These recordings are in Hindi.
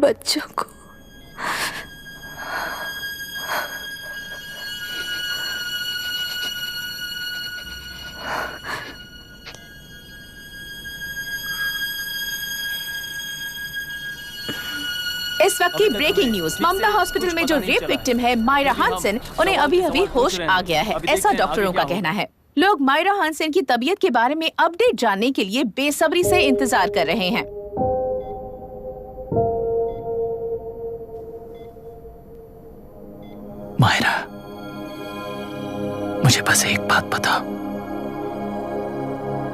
बच्चों को। इस वक्त की ब्रेकिंग न्यूज, ममता हॉस्पिटल में जो रेप विक्टिम है मायरा हानसन, उन्हें अभी अभी होश आ गया है, ऐसा डॉक्टरों का कहना है। लोग मायरा हानसन की तबीयत के बारे में अपडेट जानने के लिए बेसब्री से इंतजार कर रहे हैं। मायरा, मुझे बस एक बात बता,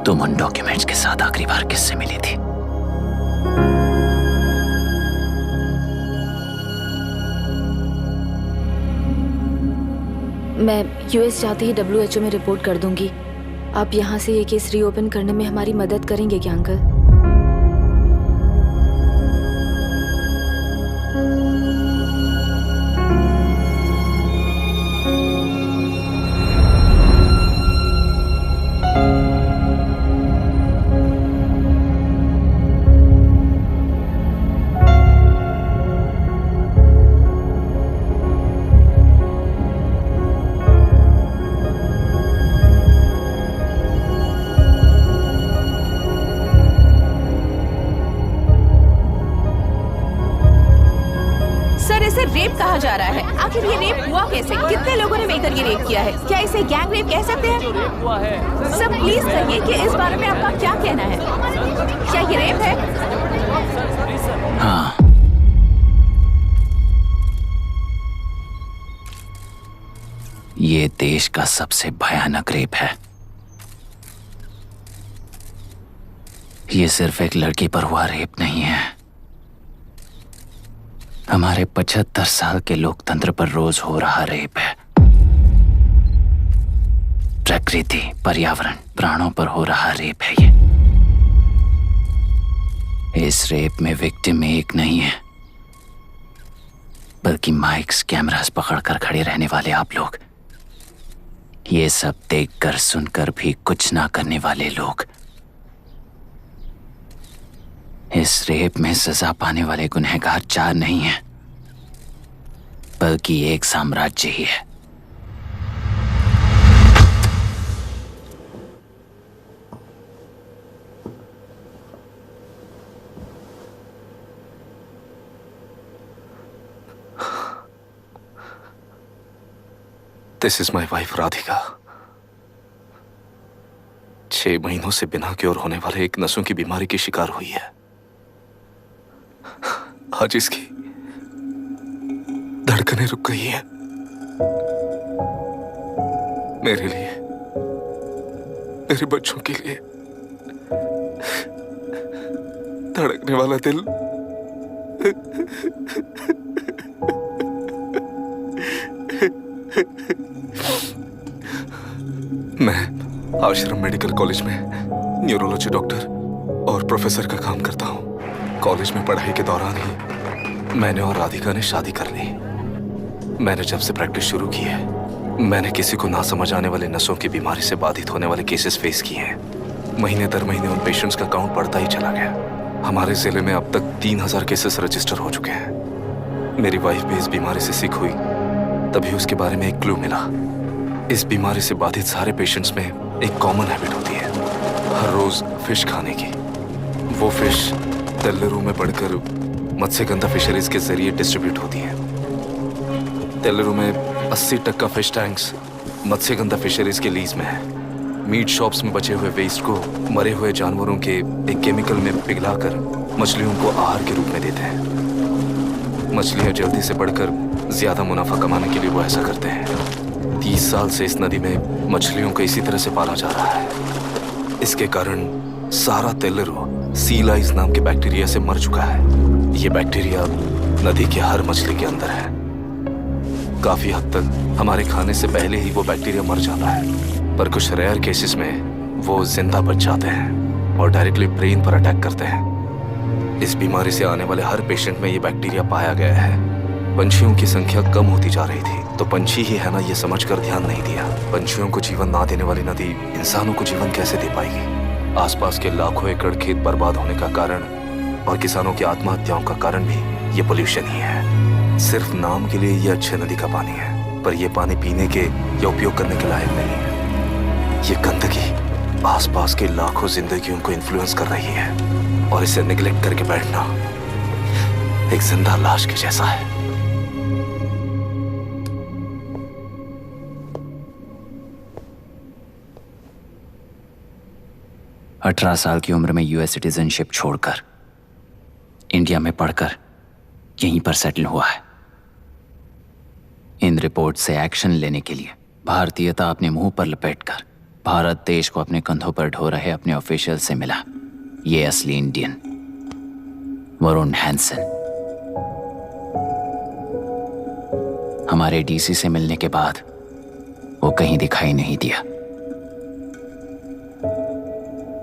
तुम उन डॉक्यूमेंट्स के साथ आखिरी बार किससे मिली थी? मैं यूएस जाते ही WHO में रिपोर्ट कर दूंगी। आप यहाँ से ये केस रीओपन करने में हमारी मदद करेंगे क्या अंकल? रेप कहा जा रहा है, आखिर ये रेप हुआ कैसे? कितने लोगों ने मिलकर ये रेप किया है? क्या इसे गैंग रेप कह सकते हैं? सब प्लीज कहिए कि इस बारे में आपका क्या कहना है? क्या ये रेप है? हाँ, ये देश का सबसे भयानक रेप है। ये सिर्फ एक लड़की पर हुआ रेप नहीं है, हमारे 75 साल के लोकतंत्र पर रोज हो रहा रेप है। प्रकृति, पर्यावरण, प्राणों पर हो रहा रेप है ये। इस रेप में विक्टिम एक नहीं है, बल्कि माइक्स, कैमरास पकड़कर खड़े रहने वाले आप लोग, ये सब देखकर सुनकर भी कुछ ना करने वाले लोग। इस रेप में सजा पाने वाले गुनहगार 4 नहीं हैं, बल्कि एक साम्राज्य ही है। This is my wife Radhika. 6 महीनों से बिना क्योर होने वाले एक नसों की बीमारी की शिकार हुई है। आज इसकी धड़कनें रुक गई हैं। मेरे लिए, मेरे बच्चों के लिए धड़कने वाला दिल मैं आश्रम मेडिकल कॉलेज में न्यूरोलॉजी डॉक्टर और प्रोफेसर का काम करता हूँ। कॉलेज में पढ़ाई के दौरान ही मैंने और राधिका ने शादी कर ली। मैंने जब से प्रैक्टिस शुरू की है, मैंने किसी को ना समझ आने वाले नसों की बीमारी से बाधित होने वाले केसेस फेस किए हैं। महीने दर महीने उन पेशेंट्स का काउंट बढ़ता ही चला गया। हमारे जिले में अब तक 3000 केसेस रजिस्टर हो चुके हैं। मेरी वाइफ भी इस बीमारी से सिक हुई, तभी उसके बारे में एक क्लू मिला। इस बीमारी से बाधित सारे पेशेंट्स में एक कॉमन हैबिट होती है, हर रोज फिश खाने की। वो फिश तेल्लेरू में बढ़कर मत्स्यगंधा फिशरीज के जरिए डिस्ट्रीब्यूट होती है। तेल्लेरू में 80% फिश टैंक्स मत्स्यगंधा फिशरीज के लीज में है। मीट शॉप्स में बचे हुए वेस्ट को मरे हुए जानवरों के एक केमिकल में पिघलाकर मछलियों को आहार के रूप में देते हैं। मछलियां जल्दी से बढ़कर ज्यादा मुनाफा कमाने के लिए वो ऐसा करते हैं। 30 साल से इस नदी में मछलियों को इसी तरह से पाला जा रहा है। इसके कारण सारा तेल्लेरू सी लाइस नाम के बैक्टीरिया से मर चुका है। ये बैक्टीरिया नदी के हर मछली के अंदर है। काफी हद तक हमारे खाने से पहले ही वो बैक्टीरिया मर जाता है, पर कुछ रेयर केसेस में वो जिंदा बच जाते हैं और डायरेक्टली ब्रेन पर अटैक करते हैं। इस बीमारी से आने वाले हर पेशेंट में ये बैक्टीरिया पाया गया है। पंछियों की संख्या कम होती जा रही थी, तो पंछी ही है ना ये समझकर ध्यान नहीं दिया। पंछियों को जीवन ना देने वाली नदी इंसानों को जीवन कैसे दे पाएगी? आसपास के लाखों एकड़ खेत बर्बाद होने का कारण और किसानों की आत्महत्याओं का कारण भी ये पोल्यूशन ही है। सिर्फ नाम के लिए ये अच्छे नदी का पानी है, पर ये पानी पीने के या उपयोग करने के लायक नहीं है। ये गंदगी आसपास के लाखों जिंदगियों को इन्फ्लुएंस कर रही है और इसे निगलेक्ट करके बैठना एक जिंदा लाश के जैसा है। अठारह साल की उम्र में यूएस सिटीजनशिप छोड़कर इंडिया में पढ़कर यहीं पर सेटल हुआ है। इन रिपोर्ट से एक्शन लेने के लिए भारतीयता अपने मुंह पर लपेटकर भारत देश को अपने कंधों पर ढो रहे अपने ऑफिशियल से मिला ये असली इंडियन वरुण हैंसन। हमारे डीसी से मिलने के बाद वो कहीं दिखाई नहीं दिया।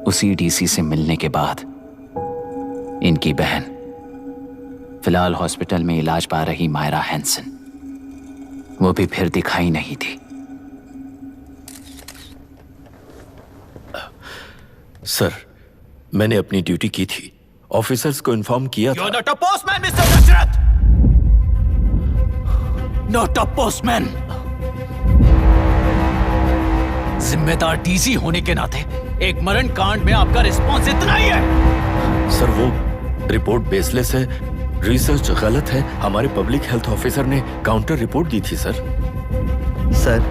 उसी डीसी से मिलने के बाद इनकी बहन फिलहाल हॉस्पिटल में इलाज पा रही मायरा हैंसन, वो भी फिर दिखाई नहीं दी। सर, मैंने अपनी ड्यूटी की थी, ऑफिसर्स को इन्फॉर्म किया था। You're not a postman, Mr. Dashrath! Not a postman! जिम्मेदार डीसी होने के नाते एक मरण कांड में आपका रिस्पॉन्स इतना ही है। सर, वो रिपोर्ट बेसलेस है, रिसर्च गलत है। हमारे पब्लिक हेल्थ ऑफिसर ने काउंटर रिपोर्ट दी थी। सर,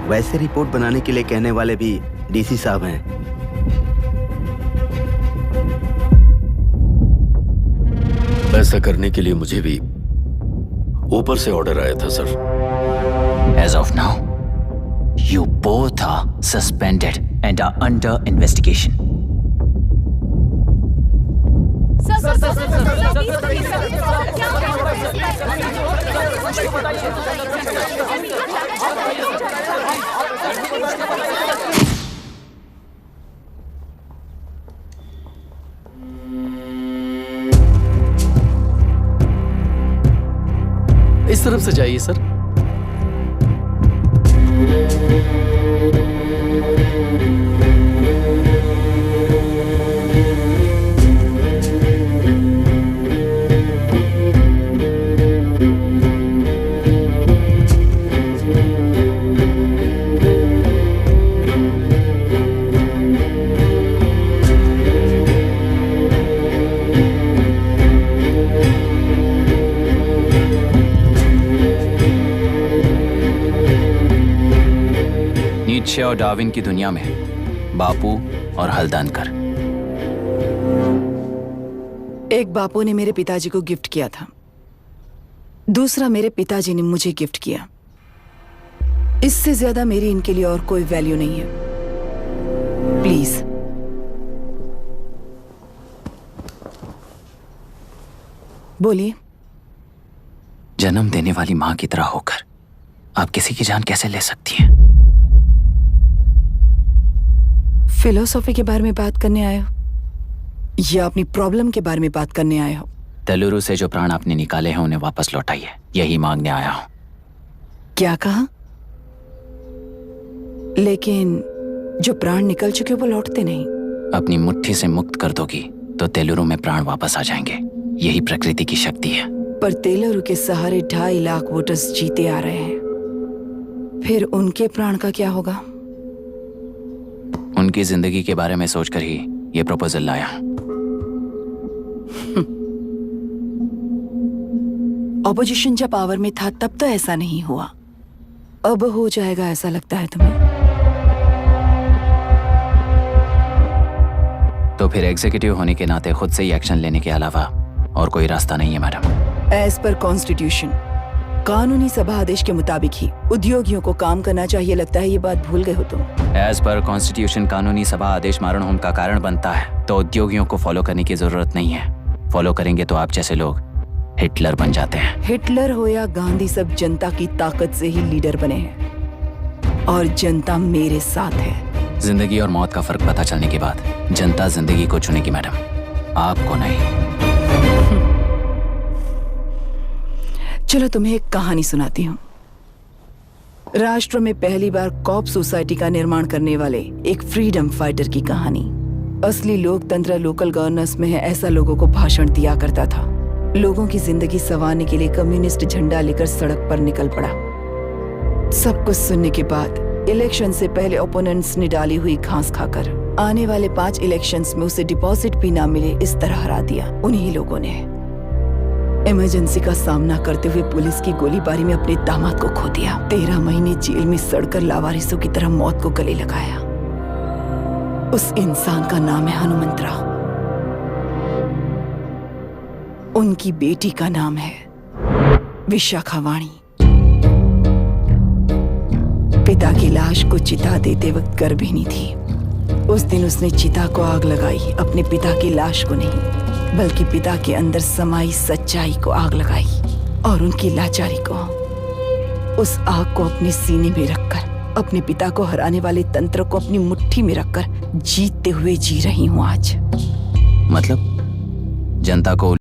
वैसे रिपोर्ट बनाने के लिए कहने वाले भी डीसी साहब हैं। ऐसा करने के लिए मुझे भी ऊपर से ऑर्डर आया था sir. As of now, you both are suspended and are under investigation. इस तरफ से जाइए सर। नीत्शे और डार्विन की दुनिया में बापू और हल्दानकर। एक बापू ने मेरे पिताजी को गिफ्ट किया था, दूसरा मेरे पिताजी ने मुझे गिफ्ट किया। इससे ज्यादा मेरी इनके लिए और कोई वैल्यू नहीं है। प्लीज बोलिए। जन्म देने वाली मां की तरह होकर आप किसी की जान कैसे ले सकती हैं? फिलोसॉफी के बारे में बात करने आए हो या अपनी प्रॉब्लम के बारे में बात करने आए हो? तेलुरु से जो प्राण आपने निकाले हैं उन्हें वापस लौटाइए, यही मांगने आया हूं। क्या कहा? लेकिन जो प्राण निकल चुके वो लौटते नहीं। अपनी मुट्ठी से मुक्त कर दोगी तो तेलुरु में प्राण वापस आ जाएंगे, यही प्रकृति की शक्ति है। पर तेलुरु के सहारे 2.5 लाख वोटर्स जीते आ रहे हैं, फिर उनके प्राण का क्या होगा? उनकी जिंदगी के बारे में सोचकर ही ये प्रपोजल लाया। ऑपोजिशन जब पावर में था तब तो ऐसा नहीं हुआ, अब हो जाएगा ऐसा लगता है तुम्हें? तो फिर एग्जीक्यूटिव होने के नाते खुद से ही एक्शन लेने के अलावा और कोई रास्ता नहीं है मैडम। एज पर कॉन्स्टिट्यूशन, कानूनी सभा आदेश के मुताबिक ही उद्योगियों को काम करना चाहिए। लगता है ये बात भूल गए हो तुम। एज पर कॉन्स्टिट्यूशन कानूनी सभा आदेश मारण होम का कारण बनता है, तो उद्योगियों को फॉलो करने की जरूरत नहीं है। फॉलो करेंगे तो आप जैसे लोग हिटलर बन जाते हैं। हिटलर हो या गांधी, सब जनता की ताकत से ही लीडर बने हैं और जनता मेरे साथ है। जिंदगी और मौत का फर्क पता चलने के बाद जनता जिंदगी को चुनेगी मैडम, आपको नहीं। चलो तुम्हें एक कहानी सुनाती हूँ। राष्ट्र में पहली बार कॉप सोसाइटी का निर्माण करने वाले एक फ्रीडम फाइटर की कहानी। असली लोकतंत्र लोकल गवर्नेंस में है, ऐसा लोगों को भाषण दिया करता था। लोगों की जिंदगी संवारने के लिए कम्युनिस्ट झंडा लेकर सड़क पर निकल पड़ा। सब कुछ सुनने के बाद इलेक्शन से पहले ओपोनेंट्स ने डाली हुई घास खाकर आने वाले 5 इलेक्शंस में उसे डिपॉजिट भी ना मिले इस तरह हरा दिया। उन्हीं लोगों ने इमरजेंसी का सामना करते हुए पुलिस की गोलीबारी में अपने दामाद को खो दिया। 13 महीने जेल में सड़कर लावारिसों की तरह मौत को गले लगाया। उस इंसान का नाम है हनुमंतरा। उनकी बेटी का नाम है विशाखावाणी। पिता की लाश को चिता देते वक्त गर्भिणी थी। उस दिन उसने चिता को आग लगाई, अपने पिता की लाश को नहीं, बल्कि पिता के अंदर समाई सच्चाई को आग लगाई और उनकी लाचारी को। उस आग को अपने सीने में रखकर अपने पिता को हराने वाले तंत्र को अपनी मुट्ठी में रखकर जीतते हुए जी रही हूं आज। मतलब जनता को